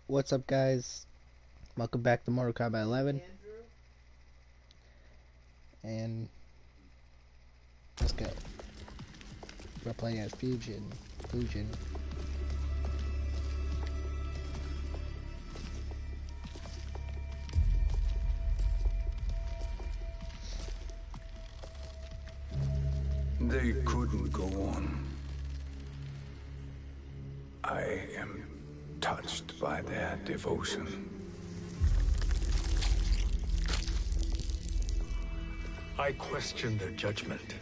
What's up, guys? Welcome back to Mortal Kombat 11. And let's go. We're playing as Fusion. Fusion. They couldn't go on. I am touched by their devotion. I question their judgment.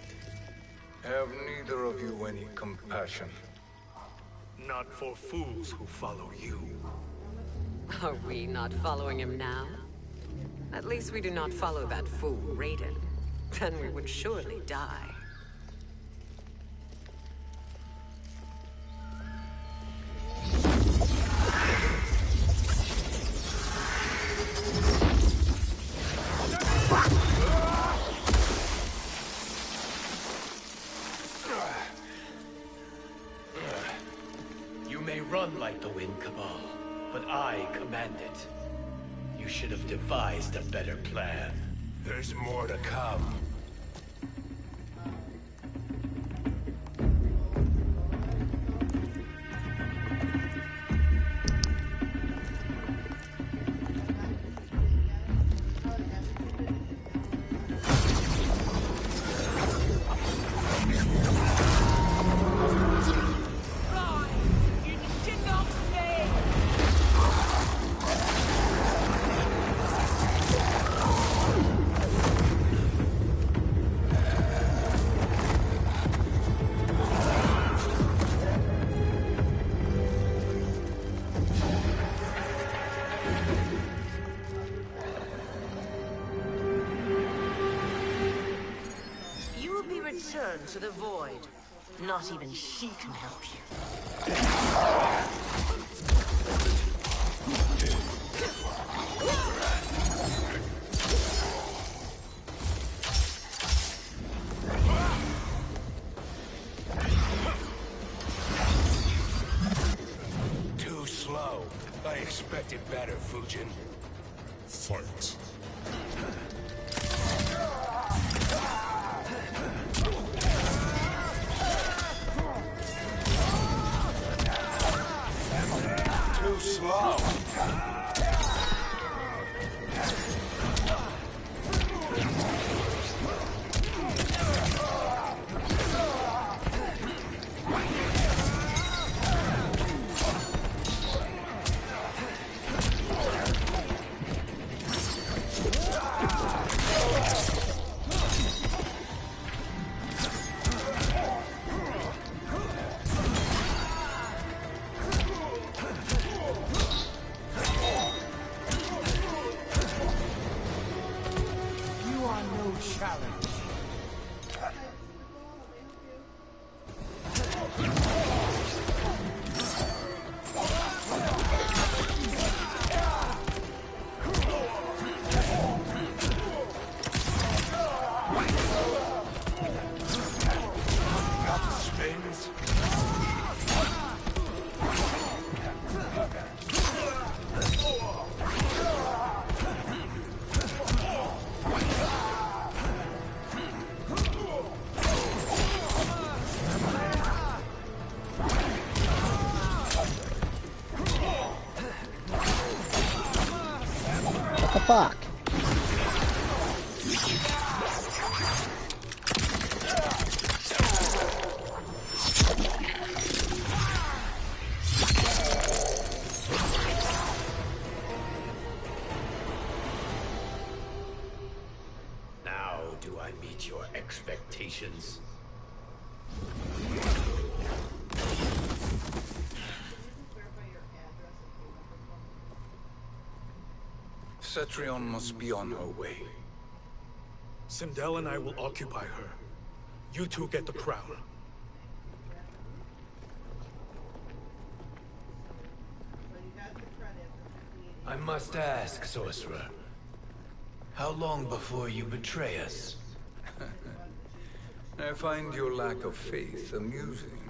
Have neither of you any compassion? Not for fools who follow you. Are we not following him now? At least we do not follow that fool, Raiden. Then we would surely die. You may run like the wind, Cabal, but I command it. You should have devised a better plan. There's more to come. Return to the void. Not even she can help you. Too slow. I expected better, Fujin. Fight. Too slow. Challenge. Spins. What the fuck? Now do I meet your expectations? Cetrion must be on her way. Sindel and I will occupy her. You two get the crown. I must ask, Sorcerer. How long before you betray us? I find your lack of faith amusing.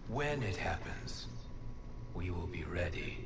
When it happens, we will be ready.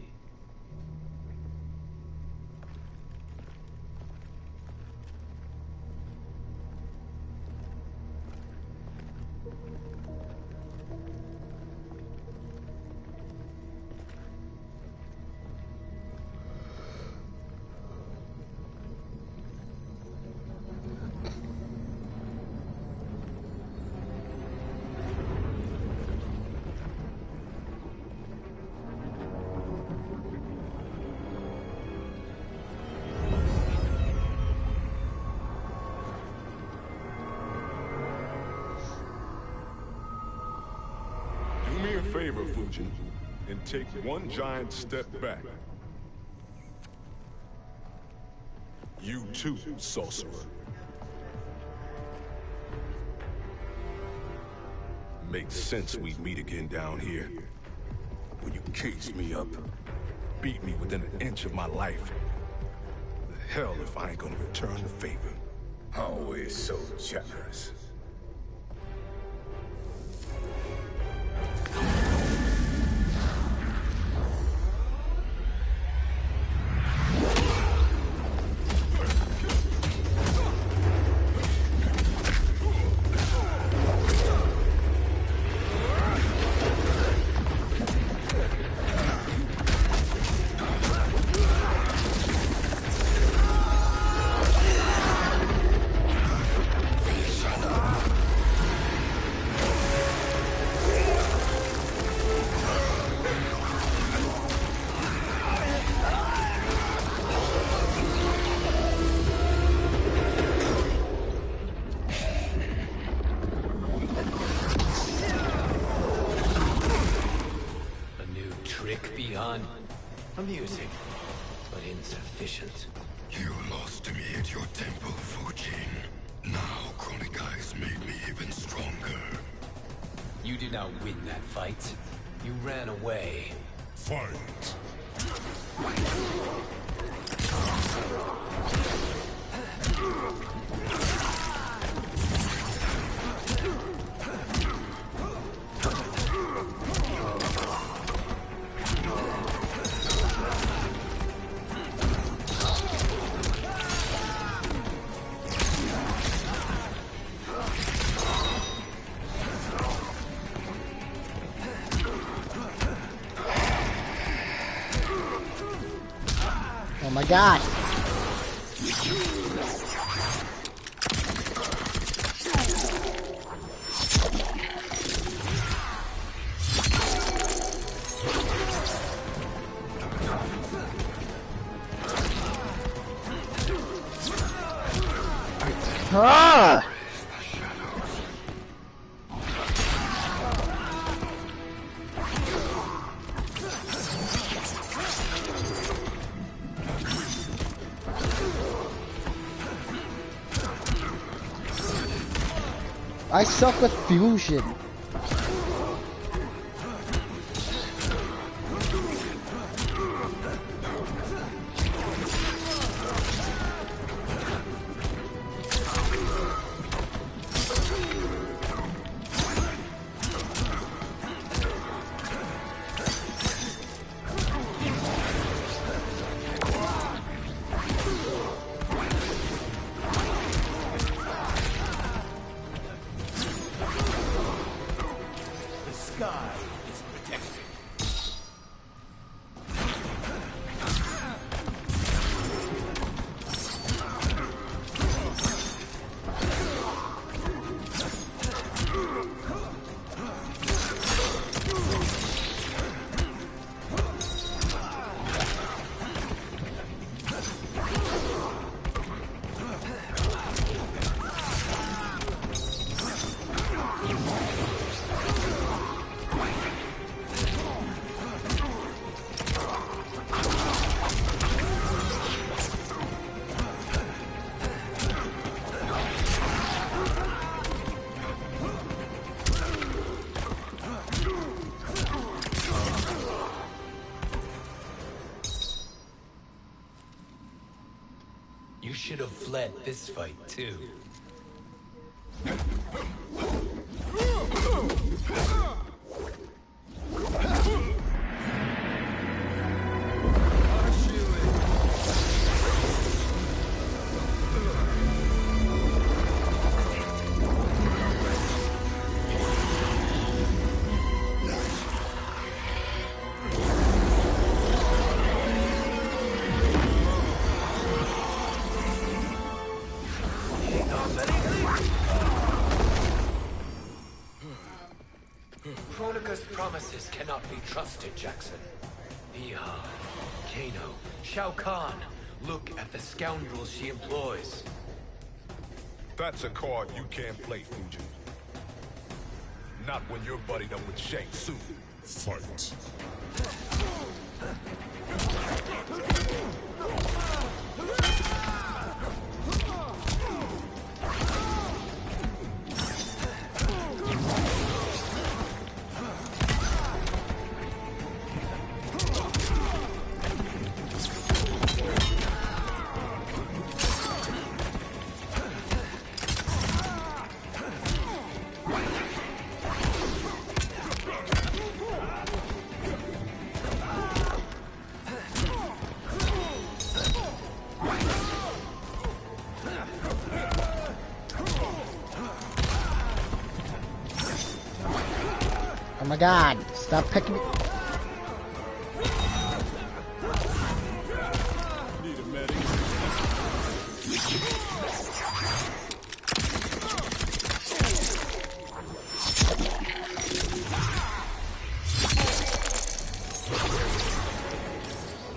favor, Fujin, and take one giant step back. You too, sorcerer. Makes sense we'd meet again down here. When you caged me up, beat me within an inch of my life. The hell if I ain't gonna return the favor. Always so generous. Amusing, but insufficient. You lost to me at your temple, Fujin. Now Chronic Eyes made me even stronger. You did not win that fight. You ran away. Fight! Oh my god! Ah! I suck with fusion. You should have fled this fight, too. Kronika's promises cannot be trusted, Jackson. Neha, Kano, Shao Kahn. Look at the scoundrels she employs. That's a card you can't play, Fujin. Not when you're buddied up with Shang Tsung. Fight. Oh my god, stop picking me. Need a medic.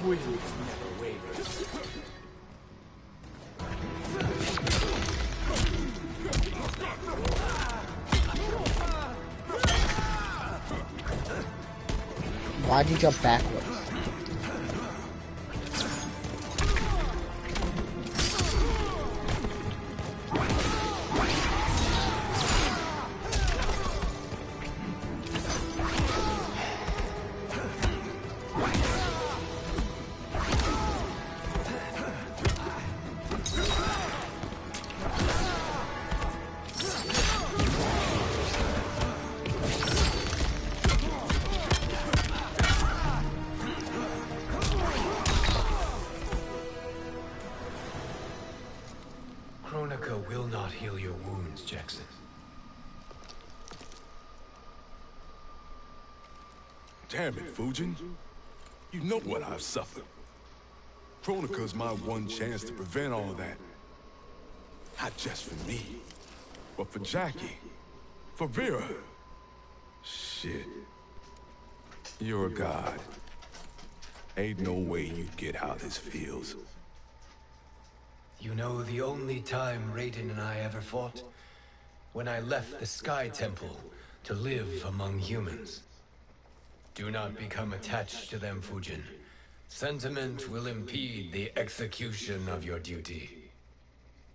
We never waver. Why'd you jump backwards? Kronika will not heal your wounds, Jackson. Damn it, Fujin. You know what I've suffered. Kronika's my one chance to prevent all that. Not just for me, but for Jackie, for Vera. Shit. You're a god. Ain't no way you get how this feels. You know the only time Raiden and I ever fought? When I left the Sky Temple to live among humans. Do not become attached to them, Fujin. Sentiment will impede the execution of your duty.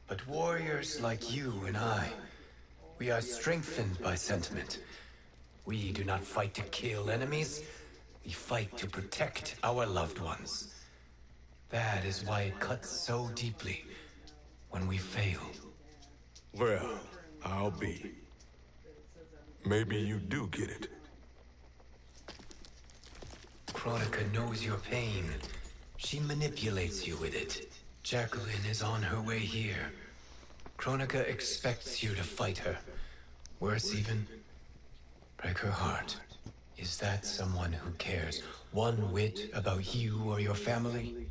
But warriors like you and I, we are strengthened by sentiment. We do not fight to kill enemies, we fight to protect our loved ones. That is why it cuts so deeply when we fail. Well, I'll be. Maybe you do get it. Kronika knows your pain. She manipulates you with it. Jacqueline is on her way here. Kronika expects you to fight her. Worse even, break her heart. Is that someone who cares one whit about you or your family?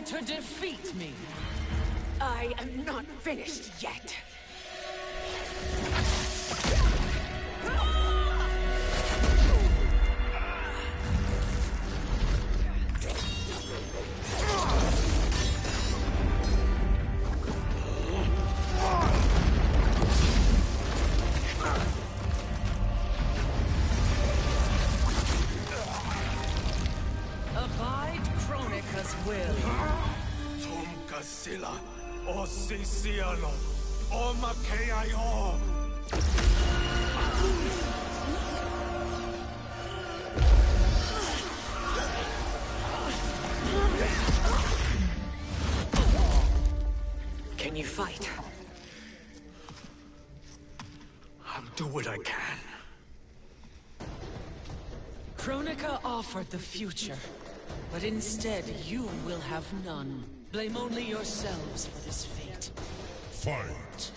To defeat me. I am not finished yet. Abide Kronika's will. Sila, o Siciano, o Makeayo. Can you fight? I'll do what I can. Kronika offered the future, but instead you will have none. Blame only yourselves for this fate. Fight!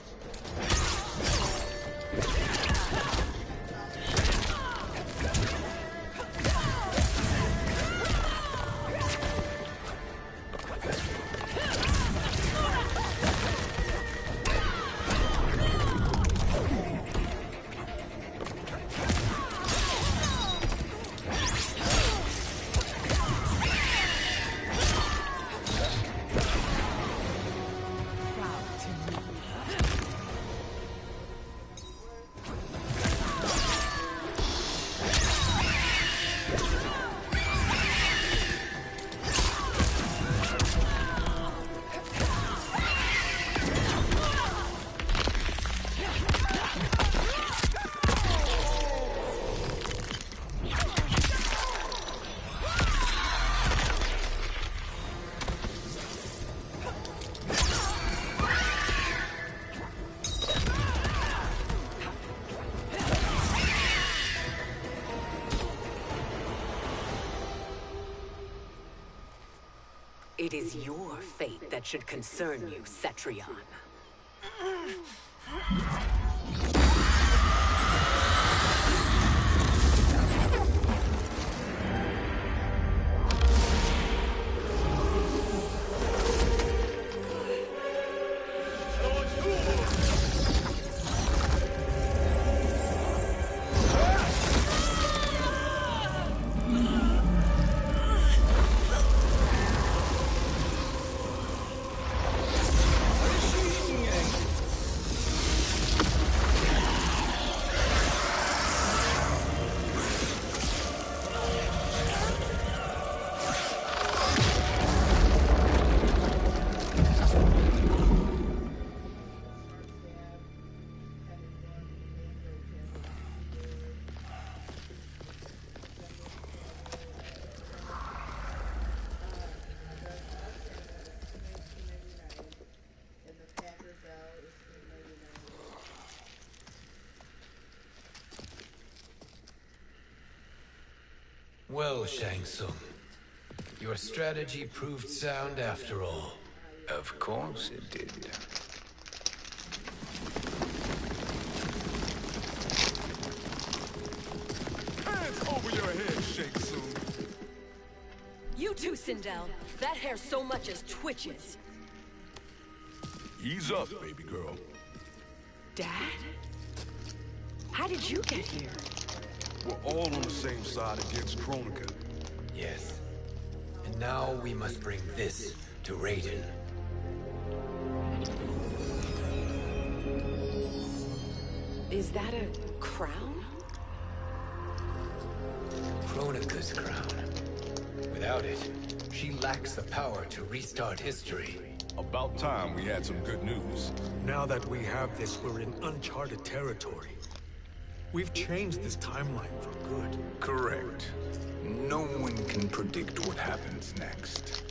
It is your fate that should concern you, Cetrion. Well, Shang Tsung, your strategy proved sound after all. Of course it did. Hands over your head, Shang Tsung. You too, Sindel. That hair so much as twitches. Ease up, baby girl. Dad? How did you get here? We're all on the same side against Kronika. Yes. And now we must bring this to Raiden. Is that a crown? Kronika's crown. Without it, she lacks the power to restart history. About time we had some good news. Now that we have this, we're in uncharted territory. We've changed this timeline for good. Correct. No one can predict what happens next.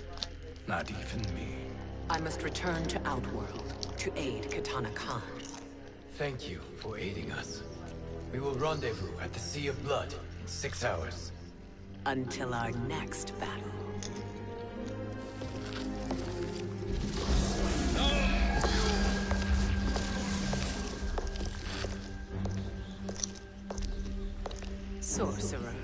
Not even me. I must return to Outworld to aid Katana Khan. Thank you for aiding us. We will rendezvous at the Sea of Blood in 6 hours. Until our next battle. Sorcerer.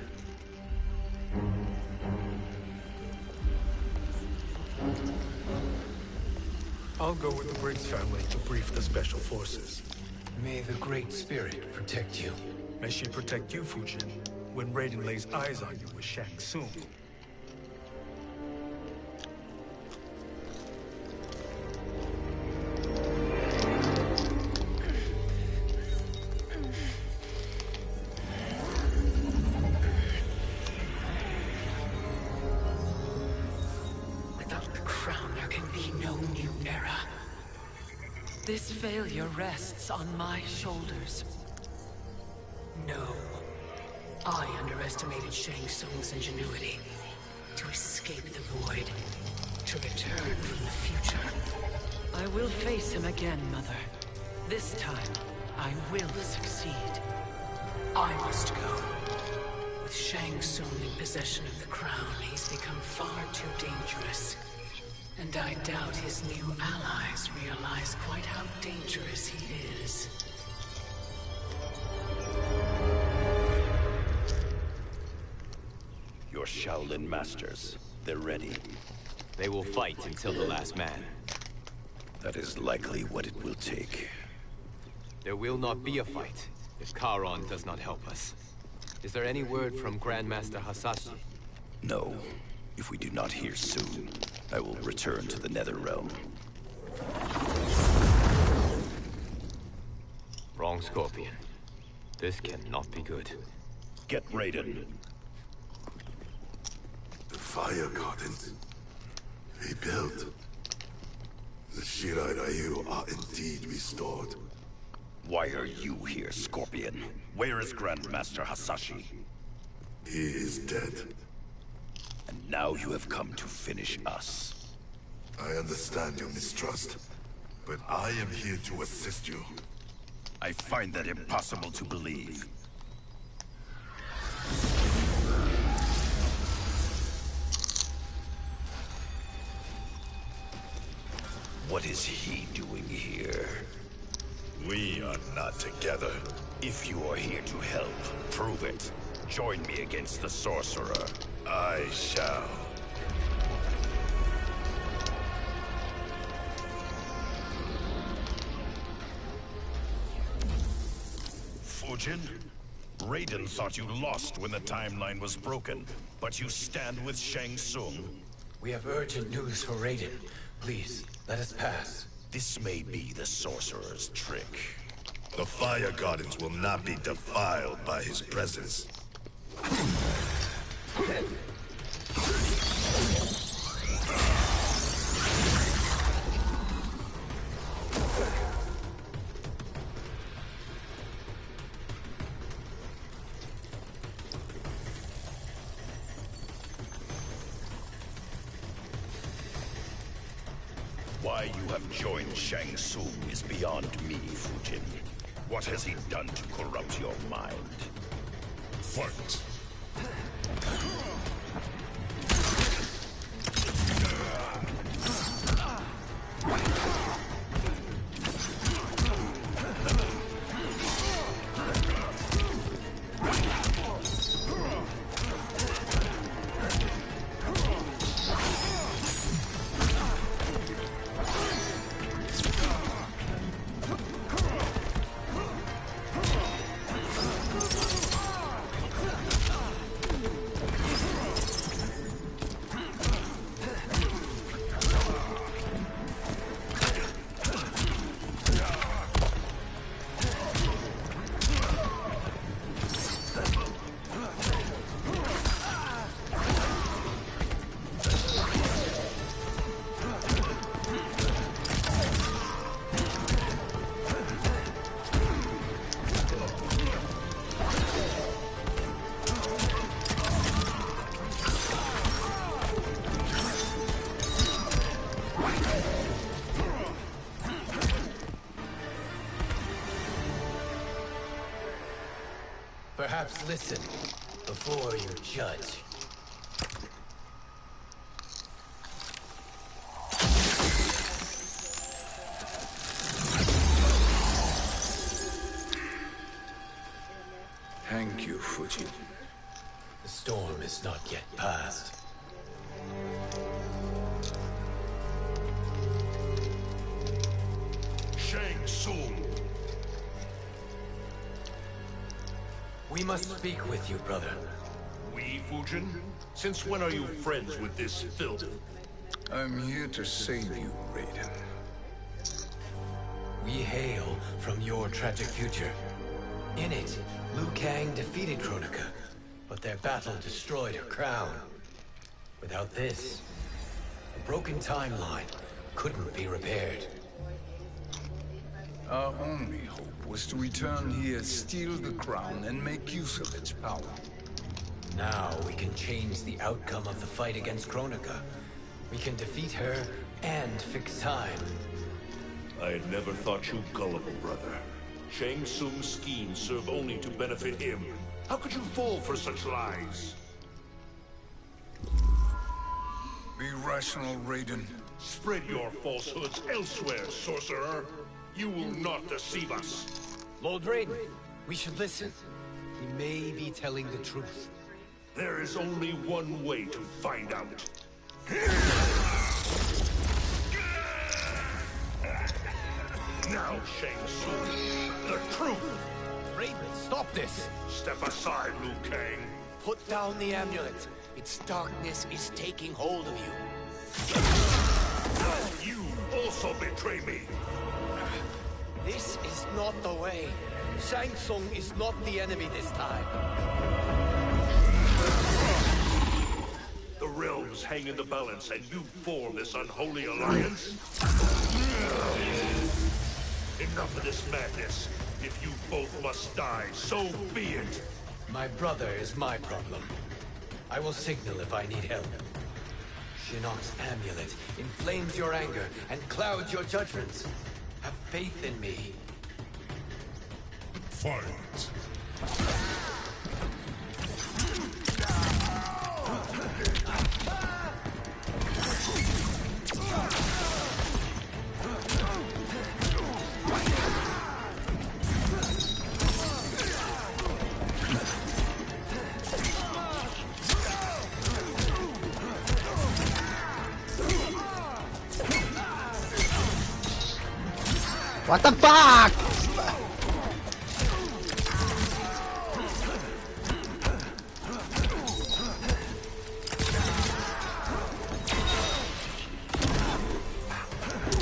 I'll go with the Briggs family to brief the Special Forces. May the Great Spirit protect you. May she protect you, Fujin, when Raiden lays eyes on you with Shang Tsung. This failure rests on my shoulders. No. I underestimated Shang Tsung's ingenuity. To escape the void. To return from the future. I will face him again, Mother. This time, I will succeed. I must go. With Shang Tsung in possession of the crown, he's become far too dangerous. And I doubt his new allies realize quite how dangerous he is. Your Shaolin masters, they're ready. They will fight until the last man. That is likely what it will take. There will not be a fight if Charon does not help us. Is there any word from Grandmaster Hasashi? No. If we do not hear soon, I will return to the Netherrealm. Wrong, Scorpion. This cannot be good. Get Raiden. The fire gardens. Rebuilt. The Shirai Ryu are indeed restored. Why are you here, Scorpion? Where is Grandmaster Hasashi? He is dead. And now you have come to finish us. I understand your mistrust, but I am here to assist you. I find that impossible to believe. What is he doing here? We are not together. If you are here to help, prove it. Join me against the sorcerer. I shall. Fujin? Raiden thought you lost when the timeline was broken, but you stand with Shang Tsung. We have urgent news for Raiden. Please, let us pass. This may be the sorcerer's trick. The fire gardens will not be defiled by his presence. Why you have joined Shang Tsung is beyond me, Fujin. What has he done to corrupt your mind? Fight! Perhaps listen before you judge. Thank you, Fujin. The storm is not yet past. Shang Tsung! We must speak with you, brother. We, Fujin? Since when are you friends with this filth? I'm here to save you, Raiden. We hail from your tragic future. In it, Liu Kang defeated Kronika, but their battle destroyed her crown. Without this, a broken timeline couldn't be repaired. Our only hope was to return here, steal the crown, and make use of its power. Now we can change the outcome of the fight against Kronika. We can defeat her and fix time. I had never thought you gullible, brother. Shang Tsung's schemes serve only to benefit him. How could you fall for such lies? Be rational, Raiden. Spread your falsehoods elsewhere, sorcerer. You will not deceive us. Lord Raiden, we should listen. He may be telling the truth. There is only one way to find out. Now, Shang Tsung, the truth! Raiden, stop this! Step aside, Liu Kang. Put down the amulet. Its darkness is taking hold of you. You also betray me. This is not the way. Shang Tsung is not the enemy this time. The realms hang in the balance, and you form this unholy alliance? Enough of this madness. If you both must die, so be it. My brother is my problem. I will signal if I need help. Shinnok's amulet inflames your anger and clouds your judgments. Have faith in me. Fight! What the fuck?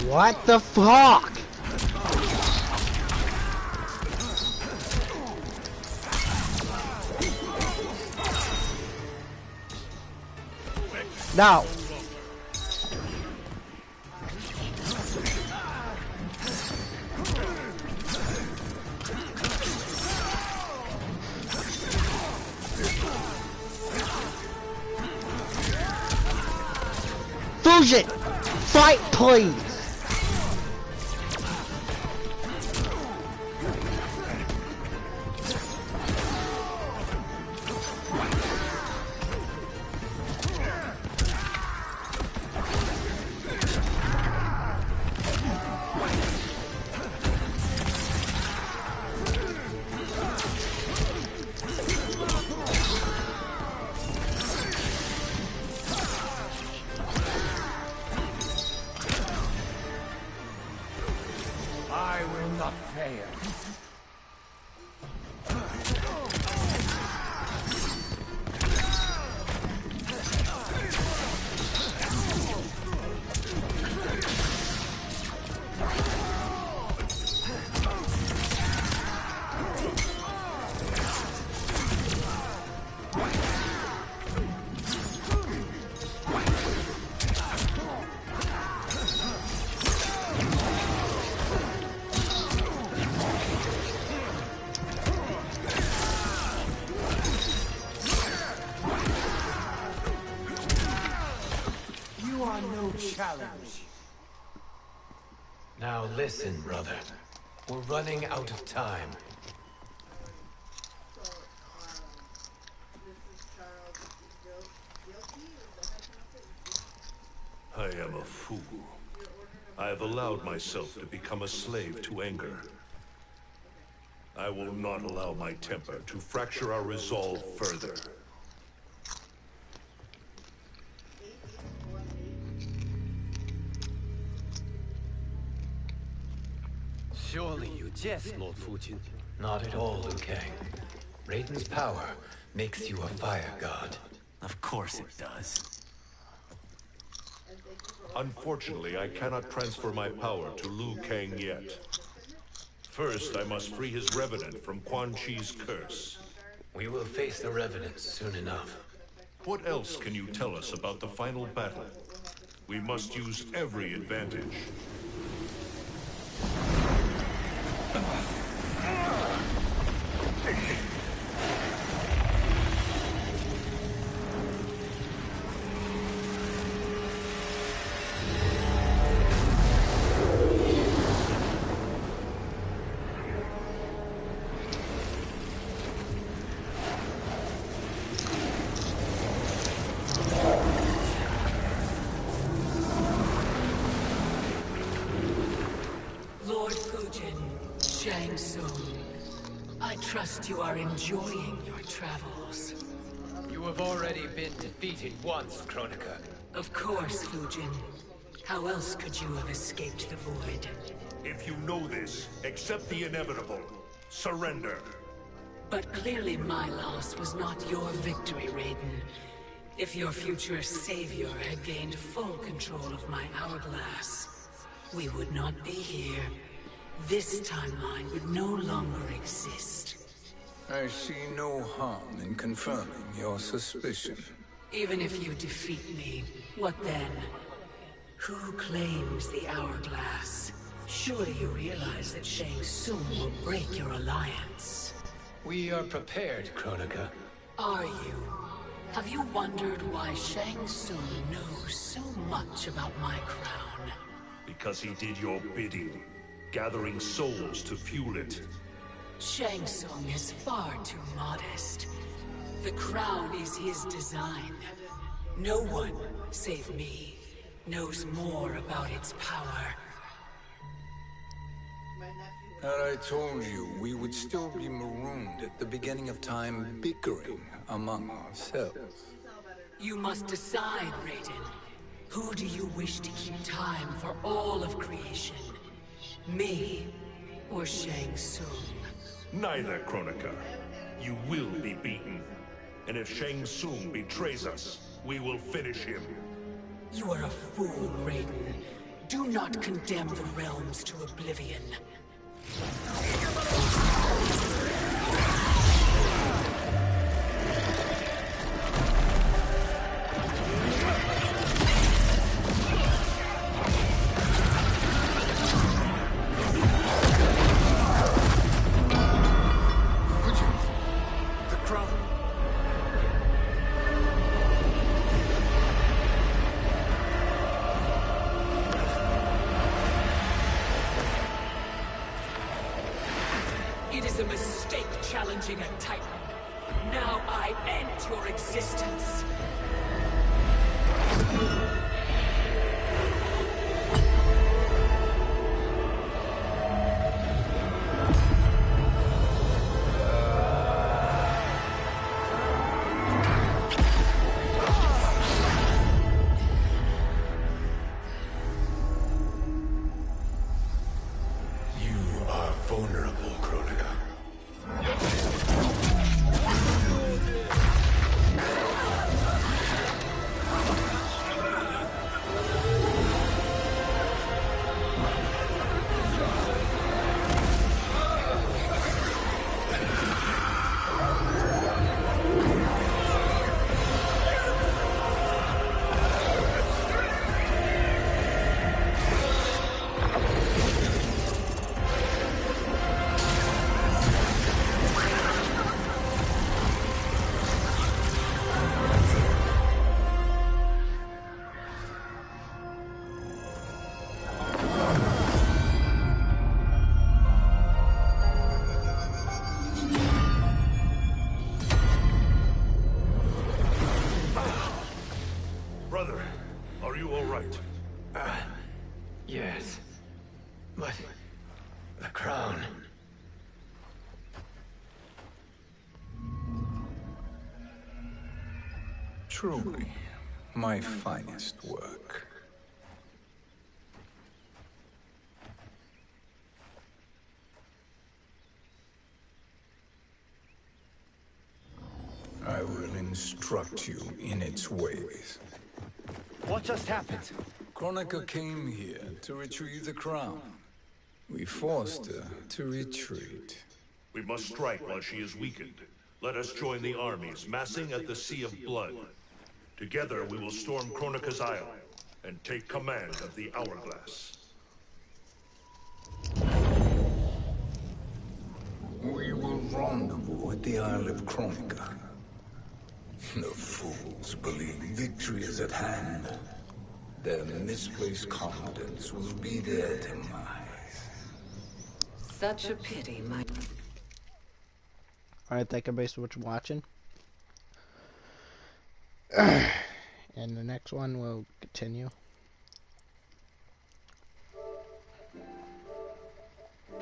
What the fuck? Now. Fusion! Fight, please! I will not fail. You are no challenge. Now listen, brother. We're running out of time. I am a fool. I have allowed myself to become a slave to anger. I will not allow my temper to fracture our resolve further. Surely you jest, Lord Fujin. Not at all, Liu Kang. Raiden's power makes you a fire god. Of course it does. Unfortunately, I cannot transfer my power to Liu Kang yet. First, I must free his revenant from Quan Chi's curse. We will face the revenants soon enough. What else can you tell us about the final battle? We must use every advantage. Shang Tsung, I trust you are enjoying your travels. You have already been defeated once, Kronika. Of course, Fujin. How else could you have escaped the void? If you know this, accept the inevitable. Surrender. But clearly my loss was not your victory, Raiden. If your future savior had gained full control of my hourglass, we would not be here. This timeline would no longer exist. I see no harm in confirming your suspicion. Even if you defeat me, what then? Who claims the hourglass? Surely you realize that Shang Tsung will break your alliance. We are prepared, Kronika. Are you? Have you wondered why Shang Tsung knows so much about my crown? Because he did your bidding, gathering souls to fuel it. Shang Tsung is far too modest. The crown is his design. No one, save me, knows more about its power. Had I told you, we would still be marooned at the beginning of time, bickering among ourselves. You must decide, Raiden. Who do you wish to keep time for all of creation? Me or Shang Tsung? Neither, Kronika. You will be beaten. And if Shang Tsung betrays us, we will finish him. You are a fool, Raiden. Do not condemn the realms to oblivion. The crown. It is a mistake challenging a Titan. Now I end your existence. You are vulnerable, Kronika. Brother, are you all right? Yes. But... the crown... Truly, my finest work. I will instruct you in its ways. What just happened? Kronika came here to retrieve the crown. We forced her to retreat. We must strike while she is weakened. Let us join the armies, massing at the Sea of Blood. Together we will storm Kronika's Isle and take command of the Hourglass. We will rendezvous at the Isle of Kronika. The fools believe victory is at hand. Their misplaced confidence will be their demise. Such a pity, my... Alright, thank everybody so much for watching. And the next one will continue.